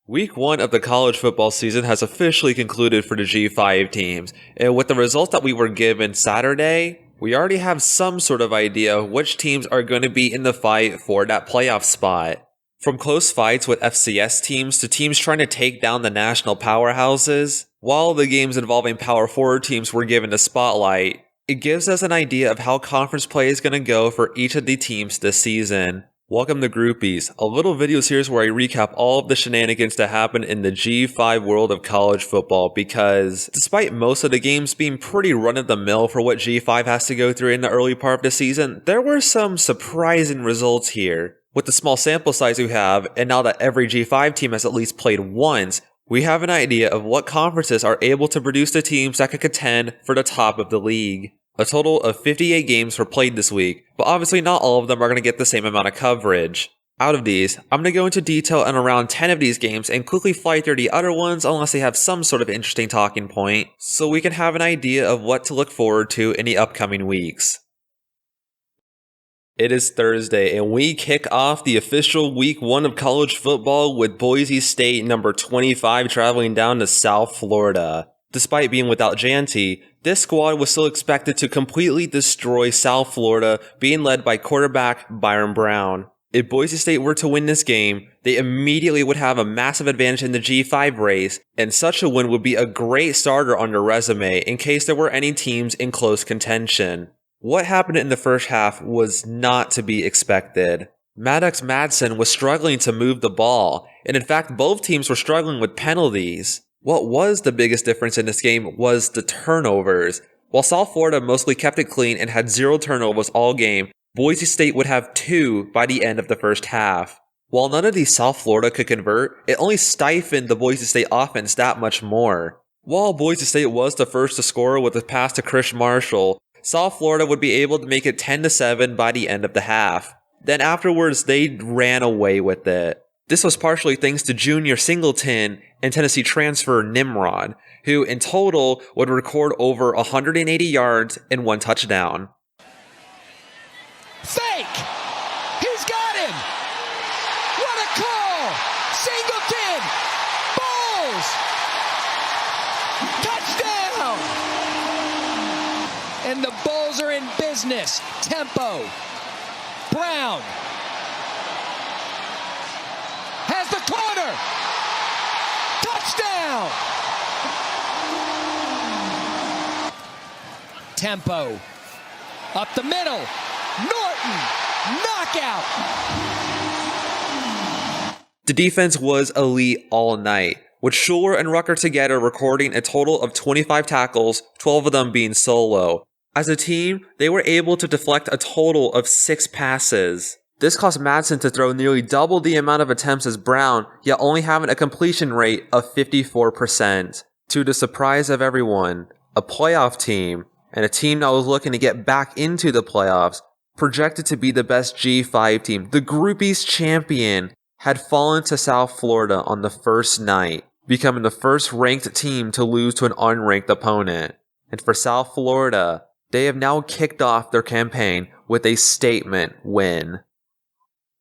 Week 1 of the college football season has officially concluded for the G5 teams, and with the results that we were given Saturday, we already have some sort of idea of which teams are going to be in the fight for that playoff spot. From close fights with FCS teams to teams trying to take down the national powerhouses, while the games involving Power 4 teams were given the spotlight, it gives us an idea of how conference play is going to go for each of the teams this season. Welcome to Groupies, a little video series where I recap all of the shenanigans that happened in the G5 world of college football because despite most of the games being pretty run-of-the-mill for what G5 has to go through in the early part of the season, there were some surprising results here. With the small sample size we have, and now that every G5 team has at least played once, we have an idea of what conferences are able to produce the teams that could contend for the top of the league. A total of 58 games were played this week, but obviously not all of them are going to get the same amount of coverage. Out of these, I'm going to go into detail on around 10 of these games and quickly fly through the other ones unless they have some sort of interesting talking point, so we can have an idea of what to look forward to in the upcoming weeks. It is Thursday, and we kick off the official Week 1 of college football with Boise State number 25 traveling down to South Florida. Despite being without Janty, this squad was still expected to completely destroy South Florida, being led by quarterback Byron Brown. If Boise State were to win this game, they immediately would have a massive advantage in the G5 race, and such a win would be a great starter on their resume in case there were any teams in close contention. What happened in the first half was not to be expected. Maddox Madsen was struggling to move the ball, and in fact both teams were struggling with penalties. What was the biggest difference in this game was the turnovers. While South Florida mostly kept it clean and had 0 turnovers all game, Boise State would have 2 by the end of the first half. While none of these South Florida could convert, it only stiffened the Boise State offense that much more. While Boise State was the first to score with a pass to Chris Marshall, South Florida would be able to make it 10-7 by the end of the half. Then afterwards, they ran away with it. This was partially thanks to Junior Singleton and Tennessee transfer Nimrod, who in total would record over 180 yards and 1 touchdown. Fake! He's got him! What a call! Singleton! Bulls! Touchdown! And the Bulls are in business. Tempo. Brown. Has the corner. Touchdown. Tempo. Up the middle. Norton. Knockout. The defense was elite all night, with Schuler and Rucker together recording a total of 25 tackles, 12 of them being solo. As a team, they were able to deflect a total of 6 passes. This caused Madsen to throw nearly double the amount of attempts as Brown, yet only having a completion rate of 54%. To the surprise of everyone, a playoff team, and a team that was looking to get back into the playoffs, projected to be the best G5 team, the Groupies champion, had fallen to South Florida on the first night, becoming the first ranked team to lose to an unranked opponent. And for South Florida, they have now kicked off their campaign with a statement win.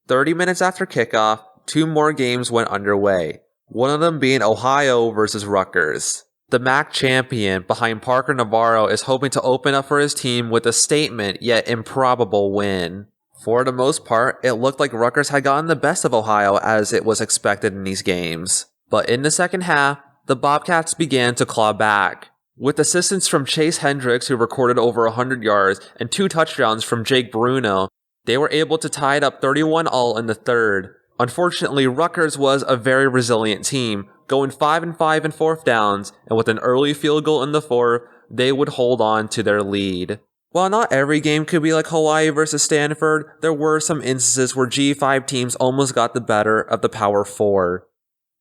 30 minutes after kickoff, 2 more games went underway, one of them being Ohio versus Rutgers. The MAC champion behind Parker Navarro is hoping to open up for his team with a statement yet improbable win. For the most part, it looked like Rutgers had gotten the best of Ohio as it was expected in these games. But in the second half, the Bobcats began to claw back. With assistance from Chase Hendricks, who recorded over 100 yards, and 2 touchdowns from Jake Bruno, they were able to tie it up 31-all in the third. Unfortunately, Rutgers was a very resilient team, going 5-5 in fourth downs, and with an early field goal in the fourth, they would hold on to their lead. While not every game could be like Hawaii versus Stanford, there were some instances where G5 teams almost got the better of the Power 4.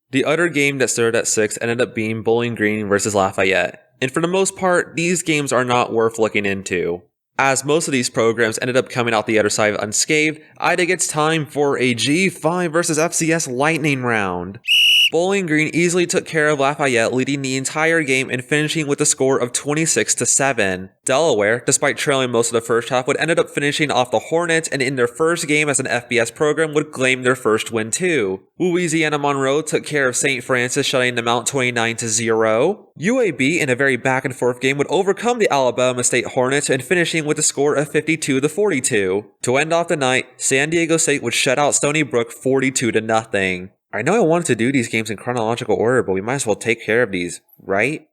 The other game that started at 6 ended up being Bowling Green versus Lafayette, and for the most part, these games are not worth looking into. As most of these programs ended up coming out the other side unscathed, I think it's time for a G5 vs FCS lightning round. Bowling Green easily took care of Lafayette, leading the entire game and finishing with a score of 26-7. Delaware, despite trailing most of the first half, would end up finishing off the Hornets, and in their first game as an FBS program would claim their first win too. Louisiana Monroe took care of St. Francis, shutting them out 29-0. UAB, in a very back and forth game, would overcome the Alabama State Hornets and finishing with a score of 52-42. To end off the night, San Diego State would shut out Stony Brook 42-0. I know I wanted to do these games in chronological order, but we might as well take care of these, right?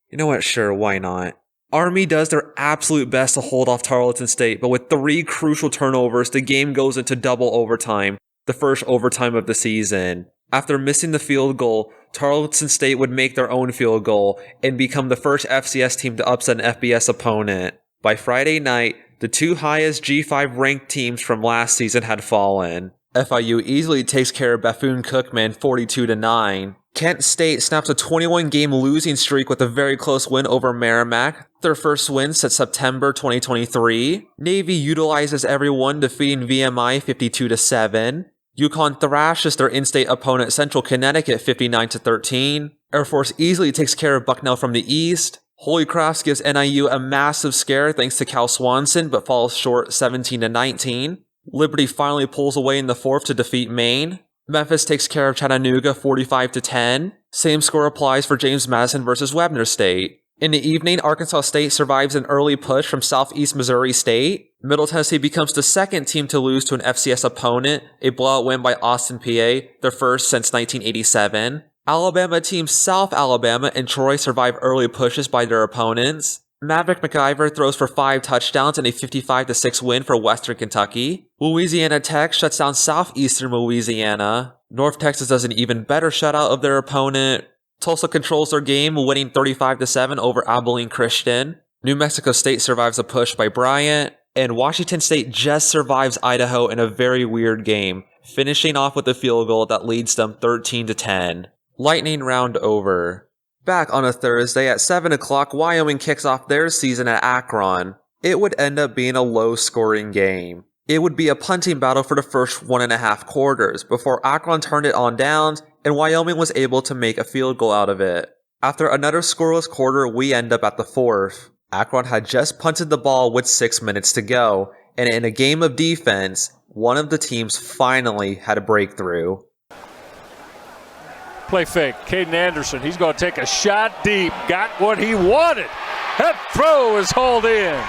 You know what, sure, why not? Army does their absolute best to hold off Tarleton State, but with 3 crucial turnovers, the game goes into double overtime, the first overtime of the season. After missing the field goal, Tarleton State would make their own field goal and become the first FCS team to upset an FBS opponent. By Friday night, the 2 highest G5 ranked teams from last season had fallen. FIU easily takes care of Bethune-Cookman 42-9. Kent State snaps a 21-game losing streak with a very close win over Merrimack, their first win since September 2023. Navy utilizes everyone, defeating VMI 52-7. UConn thrashes their in-state opponent Central Connecticut 59-13. Air Force easily takes care of Bucknell from the east. Holy Cross gives NIU a massive scare thanks to Cal Swanson, but falls short 17-19. Liberty finally pulls away in the fourth to defeat Maine. Memphis takes care of Chattanooga 45-10. Same score applies for James Madison versus Webner State. In the evening, Arkansas State survives an early push from Southeast Missouri State. Middle Tennessee becomes the second team to lose to an FCS opponent, a blowout win by Austin, PA, their first since 1987. Alabama teams South Alabama and Troy survive early pushes by their opponents. Maverick McIver throws for 5 touchdowns and a 55-6 win for Western Kentucky. Louisiana Tech shuts down Southeastern Louisiana. North Texas does an even better shutout of their opponent. Tulsa controls their game, winning 35-7 over Abilene Christian. New Mexico State survives a push by Bryant. And Washington State just survives Idaho in a very weird game, finishing off with a field goal that leads them 13-10. Lightning round over. Back on a Thursday at 7 o'clock, Wyoming kicks off their season at Akron. It would end up being a low-scoring game. It would be a punting battle for the first 1.5 quarters, before Akron turned it on downs, and Wyoming was able to make a field goal out of it. After another scoreless quarter, we end up at the fourth. Akron had just punted the ball with 6 minutes to go, and in a game of defense, one of the teams finally had a breakthrough. Play fake, Caden Anderson, he's going to take a shot deep, got what he wanted. That throw is hauled in.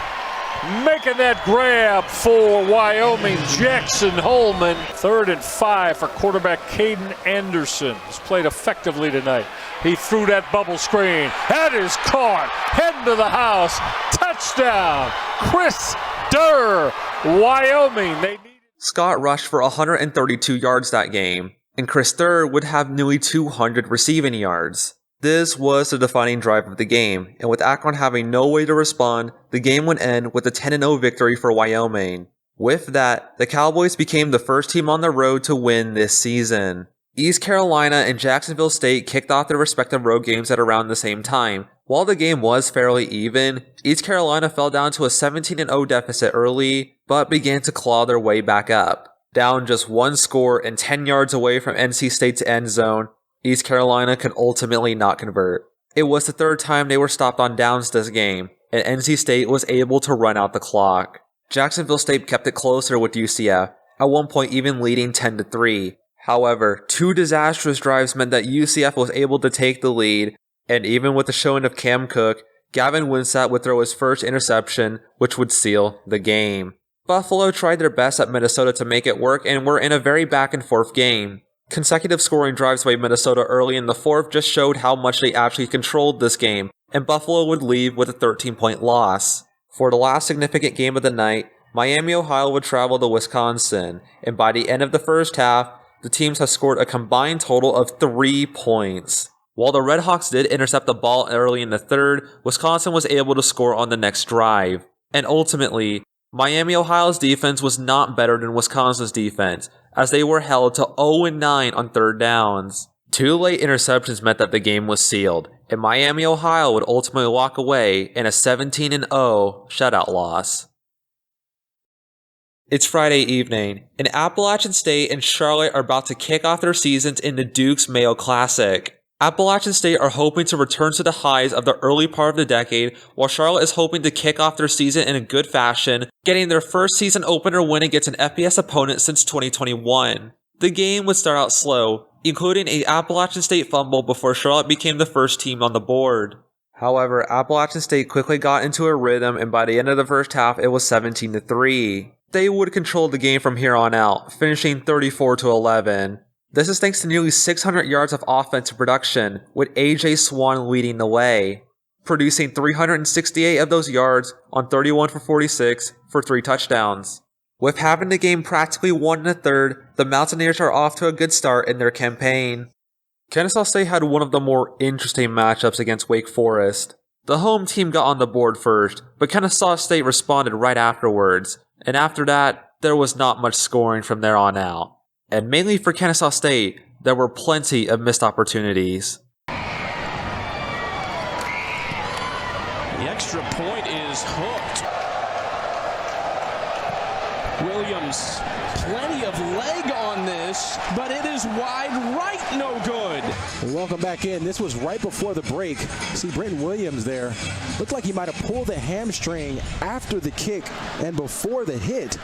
Making that grab for Wyoming, Jackson Holman. 3rd and 5 for quarterback Caden Anderson. He's played effectively tonight. He threw that bubble screen. That is caught. Heading to the house. Touchdown. Chris Durr, Wyoming. Scott rushed for 132 yards that game, and Chris Durr would have nearly 200 receiving yards. This was the defining drive of the game, and with Akron having no way to respond, the game would end with a 10-0 victory for Wyoming. With that, the Cowboys became the first team on the road to win this season. East Carolina and Jacksonville State kicked off their respective road games at around the same time. While the game was fairly even, East Carolina fell down to a 17-0 deficit early, but began to claw their way back up. Down just 1 score and 10 yards away from NC State's end zone, East Carolina could ultimately not convert. It was the 3rd time they were stopped on downs this game, and NC State was able to run out the clock. Jacksonville State kept it closer with UCF, at one point even leading 10-3. However, 2 disastrous drives meant that UCF was able to take the lead, and even with the showing of Cam Cook, Gavin Winsat would throw his first interception, which would seal the game. Buffalo tried their best at Minnesota to make it work and were in a very back-and-forth game. Consecutive scoring drives by Minnesota early in the 4th just showed how much they actually controlled this game, and Buffalo would leave with a 13-point loss. For the last significant game of the night, Miami, Ohio would travel to Wisconsin, and by the end of the first half, the teams have scored a combined total of 3 points. While the Redhawks did intercept the ball early in the 3rd, Wisconsin was able to score on the next drive. And ultimately, Miami, Ohio's defense was not better than Wisconsin's defense, as they were held to 0-9 on 3rd downs. 2 late interceptions meant that the game was sealed, and Miami, Ohio would ultimately walk away in a 17-0 shutout loss. It's Friday evening, and Appalachian State and Charlotte are about to kick off their seasons in the Duke's Mayo Classic. Appalachian State are hoping to return to the highs of the early part of the decade, while Charlotte is hoping to kick off their season in a good fashion, getting their first season opener win against an FBS opponent since 2021. The game would start out slow, including an Appalachian State fumble before Charlotte became the first team on the board. However, Appalachian State quickly got into a rhythm, and by the end of the first half, it was 17-3. They would control the game from here on out, finishing 34-11. This is thanks to nearly 600 yards of offensive production, with A.J. Swan leading the way, producing 368 of those yards on 31 for 46 for 3 touchdowns. With having the game practically won in the third, the Mountaineers are off to a good start in their campaign. Kennesaw State had one of the more interesting matchups against Wake Forest. The home team got on the board first, but Kennesaw State responded right afterwards, and after that, there was not much scoring from there on out. And mainly for Kennesaw State, there were plenty of missed opportunities. The extra point is hooked. Williams, plenty of leg on this, but it is wide right, no good. Welcome back in. This was right before the break. See Brenton Williams there. Looked like he might have pulled the hamstring after the kick and before the hit.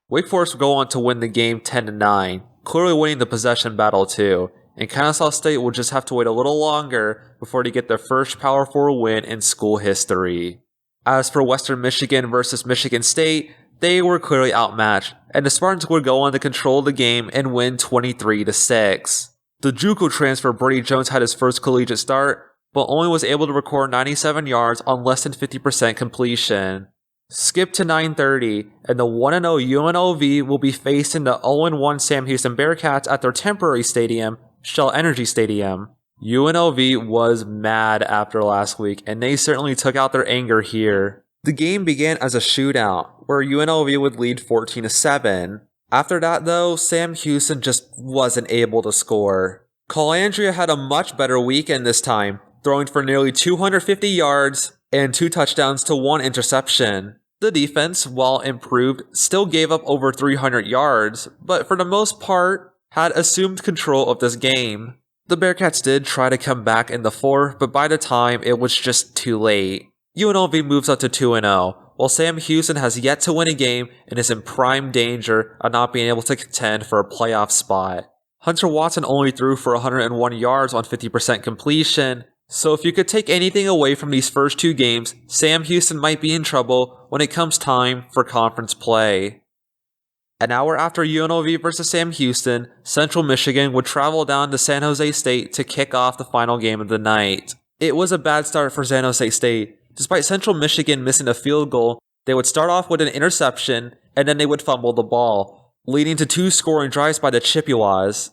Wake Forest would go on to win the game 10-9, clearly winning the possession battle too, and Kennesaw State will just have to wait a little longer before they get their first Power 4 win in school history. As for Western Michigan versus Michigan State, they were clearly outmatched, and the Spartans would go on to control the game and win 23-6. The JUCO transfer Brady Jones had his first collegiate start, but only was able to record 97 yards on less than 50% completion. Skip to 9:30, and the 1-0 UNLV will be facing the 0-1 Sam Houston Bearcats at their temporary stadium, Shell Energy Stadium. UNLV was mad after last week, and they certainly took out their anger here. The game began as a shootout, where UNLV would lead 14-7. After that though, Sam Houston just wasn't able to score. Colandrea had a much better weekend this time, throwing for nearly 250 yards and 2 touchdowns to 1 interception. The defense, while improved, still gave up over 300 yards, but for the most part, had assumed control of this game. The Bearcats did try to come back in the fourth, but by the time, it was just too late. UNLV moves up to 2-0, while Sam Houston has yet to win a game and is in prime danger of not being able to contend for a playoff spot. Hunter Watson only threw for 101 yards on 50% completion, so if you could take anything away from these first 2 games, Sam Houston might be in trouble when it comes time for conference play. An hour after UNLV versus Sam Houston, Central Michigan would travel down to San Jose State to kick off the final game of the night. It was a bad start for San Jose State. Despite Central Michigan missing a field goal, they would start off with an interception, and then they would fumble the ball, leading to 2 scoring drives by the Chippewas.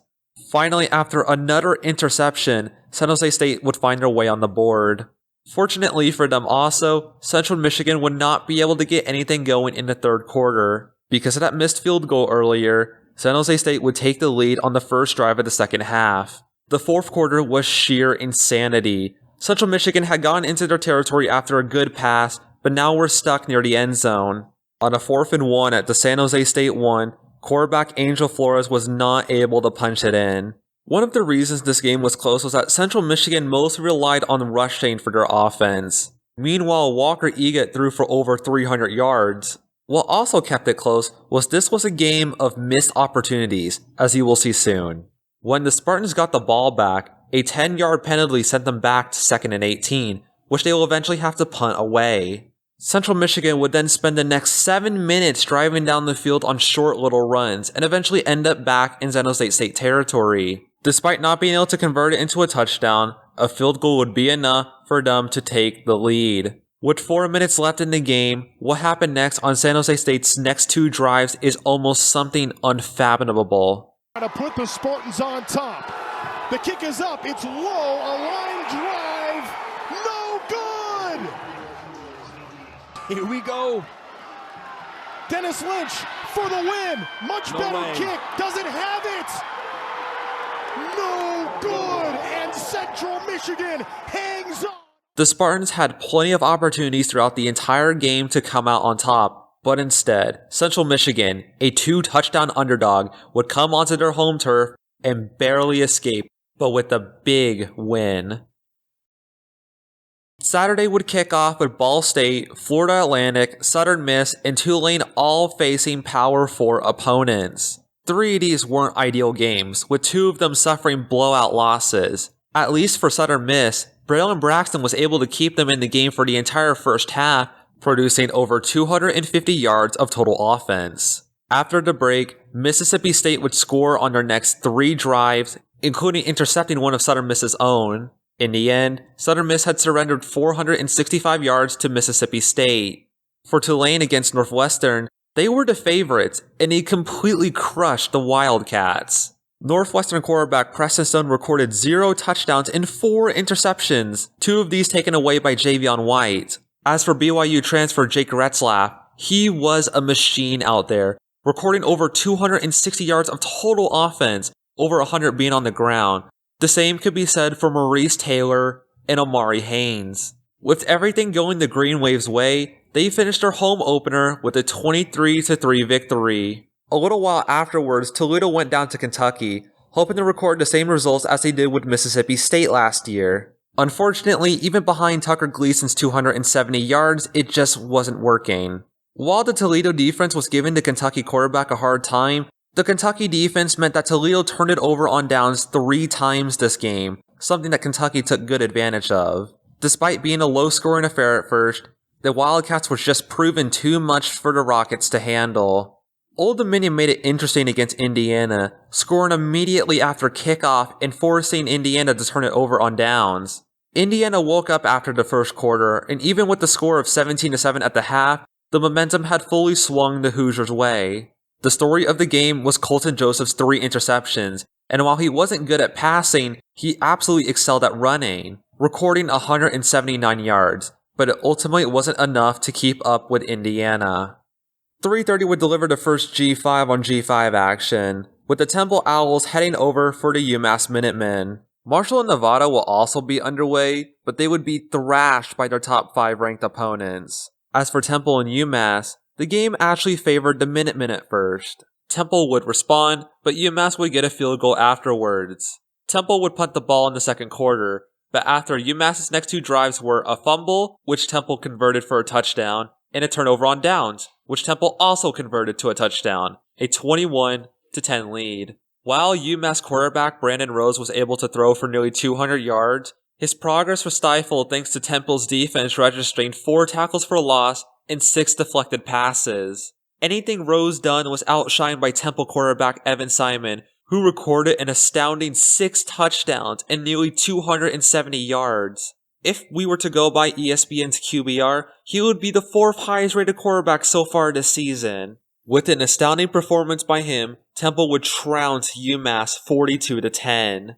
Finally, after another interception, San Jose State would find their way on the board. Fortunately for them also, Central Michigan would not be able to get anything going in the third quarter. Because of that missed field goal earlier, San Jose State would take the lead on the first drive of the second half. The fourth quarter was sheer insanity. Central Michigan had gone into their territory after a good pass, but now were stuck near the end zone. On a 4th and 1 at the San Jose State 1, quarterback Angel Flores was not able to punch it in. One of the reasons this game was close was that Central Michigan mostly relied on rushing for their offense. Meanwhile, Walker Egat threw for over 300 yards. What also kept it close was this was a game of missed opportunities, as you will see soon. When the Spartans got the ball back, a 10-yard penalty sent them back to 2nd and 18, which they will eventually have to punt away. Central Michigan would then spend the next 7 minutes driving down the field on short little runs and eventually end up back in San Jose State territory. Despite not being able to convert it into a touchdown, a field goal would be enough for them to take the lead. With 4 minutes left in the game, what happened next on San Jose State's next 2 drives is almost something unfathomable. To put the Spartans on top. The kick is up, it's low, a line drive, no good! Here we go. Dennis Lynch for the win, much better kick, doesn't have it! No good, and second Central Michigan hangs on. The Spartans had plenty of opportunities throughout the entire game to come out on top, but instead, Central Michigan, a 2-touchdown underdog, would come onto their home turf and barely escape, but with a big win. Saturday would kick off with Ball State, Florida Atlantic, Southern Miss, and Tulane all facing Power 4 opponents. 3 of these weren't ideal games, with 2 of them suffering blowout losses. At least for Southern Miss, Braylon Braxton was able to keep them in the game for the entire first half, producing over 250 yards of total offense. After the break, Mississippi State would score on their next 3 drives, including intercepting one of Southern Miss's own. In the end, Southern Miss had surrendered 465 yards to Mississippi State. For Tulane against Northwestern, they were the favorites, and they completely crushed the Wildcats. Northwestern quarterback Preston Stone recorded 0 touchdowns and 4 interceptions, 2 of these taken away by Javion White. As for BYU transfer Jake Retzlaff, he was a machine out there, recording over 260 yards of total offense, over 100 being on the ground. The same could be said for Maurice Taylor and Amari Haynes. With everything going the Green Wave's way, they finished their home opener with a 23-3 victory. A little while afterwards, Toledo went down to Kentucky, hoping to record the same results as they did with Mississippi State last year. Unfortunately, even behind Tucker Gleason's 270 yards, it just wasn't working. While the Toledo defense was giving the Kentucky quarterback a hard time, the Kentucky defense meant that Toledo turned it over on downs 3 times this game, something that Kentucky took good advantage of. Despite being a low-scoring affair at first, the Wildcats was just proven too much for the Rockets to handle. Old Dominion made it interesting against Indiana, scoring immediately after kickoff and forcing Indiana to turn it over on downs. Indiana woke up after the first quarter, and even with the score of 17-7 at the half, the momentum had fully swung the Hoosiers' way. The story of the game was Colton Joseph's 3 interceptions, and while he wasn't good at passing, he absolutely excelled at running, recording 179 yards, but it ultimately wasn't enough to keep up with Indiana. 3:30 would deliver the first G5 on G5 action, with the Temple Owls heading over for the UMass Minutemen. Marshall and Nevada will also be underway, but they would be thrashed by their top 5 ranked opponents. As for Temple and UMass, the game actually favored the Minutemen at first. Temple would respond, but UMass would get a field goal afterwards. Temple would punt the ball in the second quarter, but after UMass's next 2 drives were a fumble, which Temple converted for a touchdown, and a turnover on downs, which Temple also converted to a touchdown, a 21-10 lead. While UMass quarterback Brandon Rose was able to throw for nearly 200 yards, his progress was stifled thanks to Temple's defense registering 4 tackles for loss and 6 deflected passes. Anything Rose done was outshined by Temple quarterback Evan Simon, who recorded an astounding 6 touchdowns and nearly 270 yards. If we were to go by ESPN's QBR, he would be the 4th highest rated quarterback so far this season. With an astounding performance by him, Temple would trounce UMass 42-10.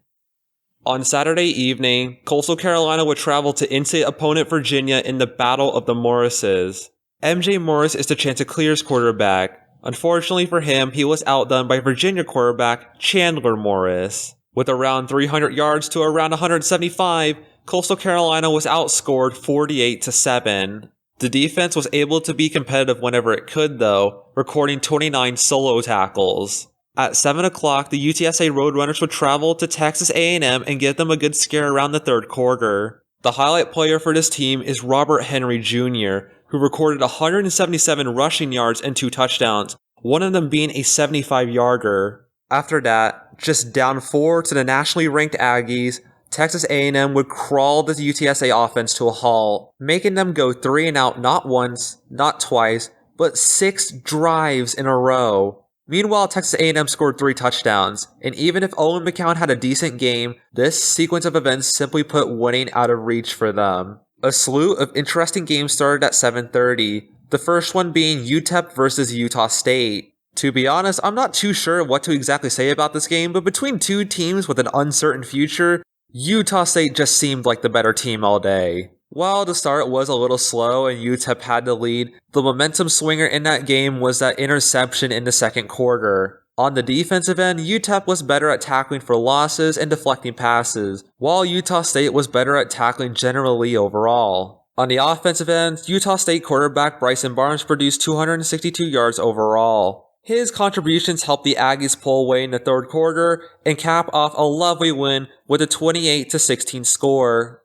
On Saturday evening, Coastal Carolina would travel to in-state opponent Virginia in the Battle of the Morrises. MJ Morris is the Chanticleer's quarterback. Unfortunately for him, he was outdone by Virginia quarterback Chandler Morris. With around 300 yards to around 175, Coastal Carolina was outscored 48-7. The defense was able to be competitive whenever it could though, recording 29 solo tackles. At 7 o'clock, the UTSA Roadrunners would travel to Texas A&M and give them a good scare around the third quarter. The highlight player for this team is Robert Henry Jr., who recorded 177 rushing yards and 2 touchdowns, one of them being a 75-yarder. After that, just down 4 to the nationally ranked Aggies, Texas A&M would crawl the UTSA offense to a halt, making them go 3 and out not once, not twice, but 6 drives in a row. Meanwhile, Texas A&M scored 3 touchdowns, and even if Owen McCown had a decent game, this sequence of events simply put winning out of reach for them. A slew of interesting games started at 7:30, the first one being UTEP versus Utah State. To be honest, I'm not too sure what to exactly say about this game, but between 2 teams with an uncertain future, Utah State just seemed like the better team all day. While the start was a little slow and UTEP had the lead, the momentum swinger in that game was that interception in the second quarter. On the defensive end, UTEP was better at tackling for losses and deflecting passes, while Utah State was better at tackling generally overall. On the offensive end, Utah State quarterback Bryson Barnes produced 262 yards overall. His contributions helped the Aggies pull away in the third quarter and cap off a lovely win with a 28-16 score.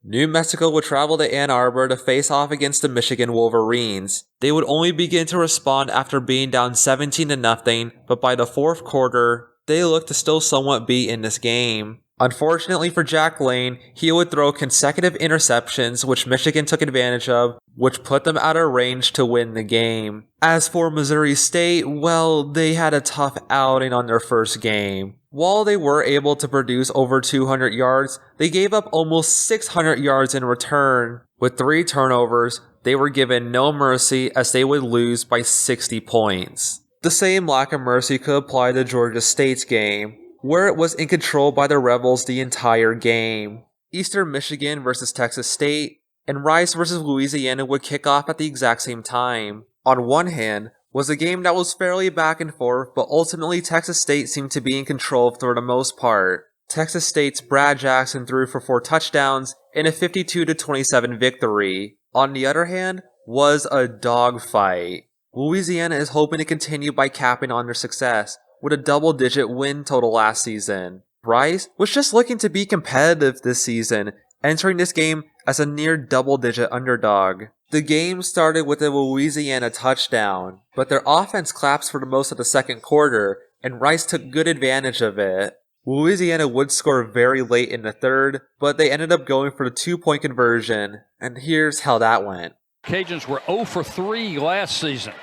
New Mexico would travel to Ann Arbor to face off against the Michigan Wolverines. They would only begin to respond after being down 17-0, but by the fourth quarter, they looked to still somewhat be in this game. Unfortunately for Jack Lane, he would throw consecutive interceptions, which Michigan took advantage of, which put them out of range to win the game. As for Missouri State, well, they had a tough outing on their first game. While they were able to produce over 200 yards, they gave up almost 600 yards in return. With 3 turnovers, they were given no mercy as they would lose by 60 points. The same lack of mercy could apply to Georgia State's game, where it was in control by the Rebels the entire game. Eastern Michigan versus Texas State, and Rice versus Louisiana would kick off at the exact same time. On one hand, was a game that was fairly back and forth, but ultimately Texas State seemed to be in control for the most part. Texas State's Brad Jackson threw for 4 touchdowns in a 52-27 victory. On the other hand, was a dogfight. Louisiana is hoping to continue by capping on their success, with a double-digit win total last season. Rice was just looking to be competitive this season, entering this game as a near double-digit underdog. The game started with a Louisiana touchdown, but their offense collapsed for the most of the second quarter, and Rice took good advantage of it. Louisiana would score very late in the third, but they ended up going for the 2-point conversion, and here's how that went. Cajuns were 0 for 3 last season,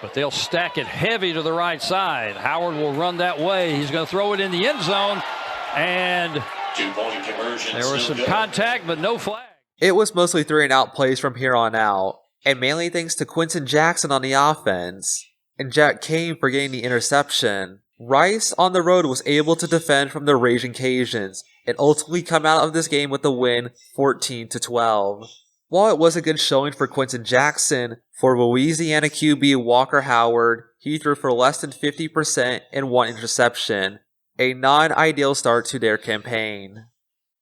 but they'll stack it heavy to the right side. Howard will run that way. He's going to throw it in the end zone, and 2-point conversion. There was some contact, but no flag. It was mostly 3-and-out plays from here on out, and mainly thanks to Quinton Jackson on the offense, and Jack Kane for getting the interception. Rice on the road was able to defend from the Raging Cajuns, and ultimately come out of this game with a win 14-12. While it was a good showing for Quinton Jackson, for Louisiana QB Walker Howard, he threw for less than 50% and 1 interception, a non-ideal start to their campaign.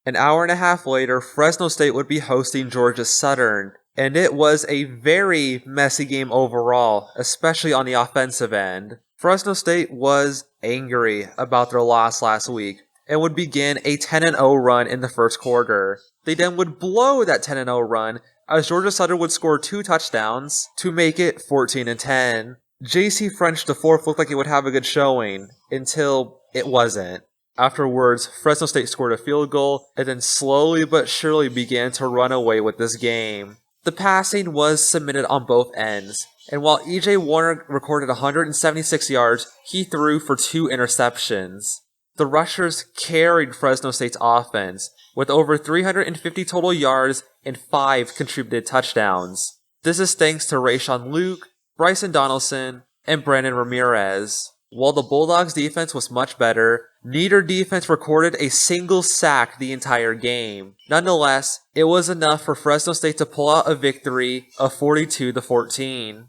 An hour and a half later, Fresno State would be hosting Georgia Southern, and it was a very messy game overall, especially on the offensive end. Fresno State was angry about their loss last week, and would begin a 10-0 run in the first quarter. They then would blow that 10-0 run, as Georgia Southern would score 2 touchdowns to make it 14-10. JC French IV looked like it would have a good showing, until it wasn't. Afterwards, Fresno State scored a field goal, and then slowly but surely began to run away with this game. The passing was submitted on both ends, and while E.J. Warner recorded 176 yards, he threw for 2 interceptions. The rushers carried Fresno State's offense, with over 350 total yards and 5 contributed touchdowns. This is thanks to Rayshawn Luke, Bryson Donaldson, and Brandon Ramirez. While the Bulldogs' defense was much better, neither defense recorded a single sack the entire game. Nonetheless, it was enough for Fresno State to pull out a victory of 42-14.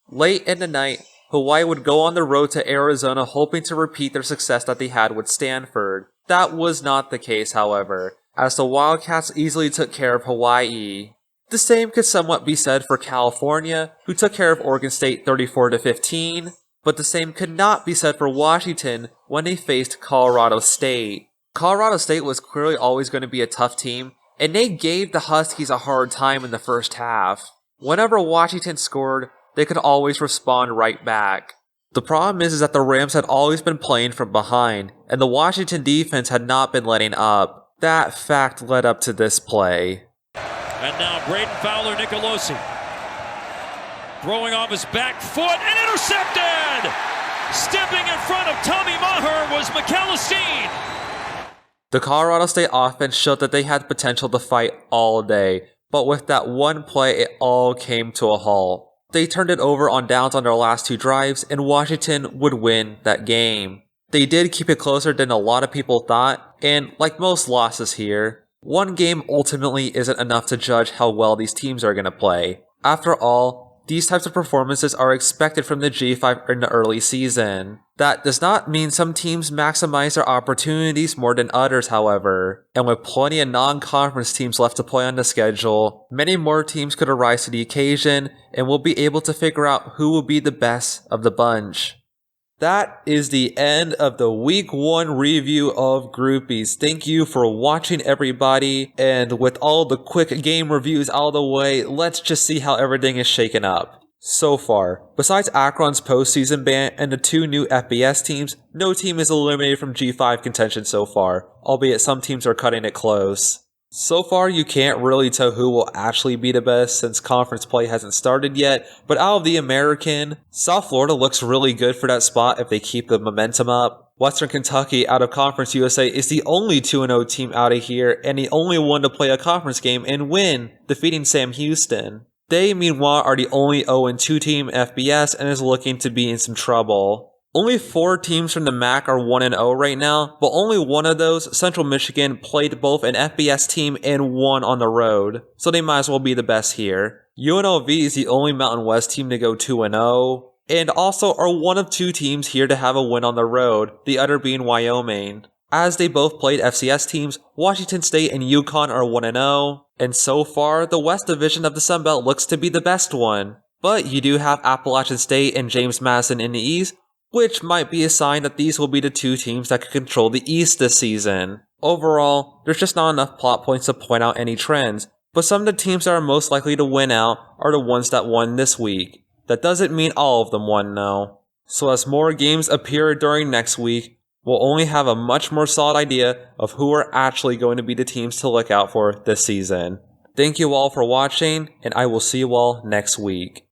Late in the night, Hawaii would go on the road to Arizona hoping to repeat their success that they had with Stanford. That was not the case, however, as the Wildcats easily took care of Hawaii. The same could somewhat be said for California, who took care of Oregon State 34-15, but the same could not be said for Washington when they faced Colorado State. Colorado State was clearly always going to be a tough team, and they gave the Huskies a hard time in the first half. Whenever Washington scored, they could always respond right back. The problem is that the Rams had always been playing from behind, and the Washington defense had not been letting up. That fact led up to this play. And now Braden Fowler Nicolosi throwing off his back foot and intercepted! Stepping in front of Tommy Maher was McAlistine. The Colorado State offense showed that they had potential to fight all day, but with that one play, it all came to a halt. They turned it over on downs on their last 2 drives, and Washington would win that game. They did keep it closer than a lot of people thought, and like most losses here, one game ultimately isn't enough to judge how well these teams are going to play. After all, These types of performances are expected from the G5 in the early season. That does not mean some teams maximize their opportunities more than others, however. And with plenty of non-conference teams left to play on the schedule, many more teams could arise to the occasion, and we'll be able to figure out who will be the best of the bunch. That is the end of the Week 1 review of Groupies. Thank you for watching, everybody. And with all the quick game reviews out of the way, let's just see how everything is shaken up. So far, besides Akron's postseason ban and the 2 new FBS teams, no team is eliminated from G5 contention so far, albeit some teams are cutting it close. So far, you can't really tell who will actually be the best since conference play hasn't started yet, but out of the American, South Florida looks really good for that spot if they keep the momentum up. Western Kentucky out of Conference USA is the only 2-0 team out of here and the only one to play a conference game and win, defeating Sam Houston. They, meanwhile, are the only 0-2 team in FBS and is looking to be in some trouble. Only 4 teams from the MAC are 1-0 right now, but only one of those, Central Michigan, played both an FBS team and won on the road, so they might as well be the best here. UNLV is the only Mountain West team to go 2-0, and also are one of 2 teams here to have a win on the road, the other being Wyoming. As they both played FCS teams, Washington State and UConn are 1-0, and so far, the West Division of the Sun Belt looks to be the best one. But you do have Appalachian State and James Madison in the East, which might be a sign that these will be the 2 teams that could control the East this season. Overall, there's just not enough plot points to point out any trends, but some of the teams that are most likely to win out are the ones that won this week. That doesn't mean all of them won though. So as more games appear during next week, we'll only have a much more solid idea of who are actually going to be the teams to look out for this season. Thank you all for watching, and I will see you all next week.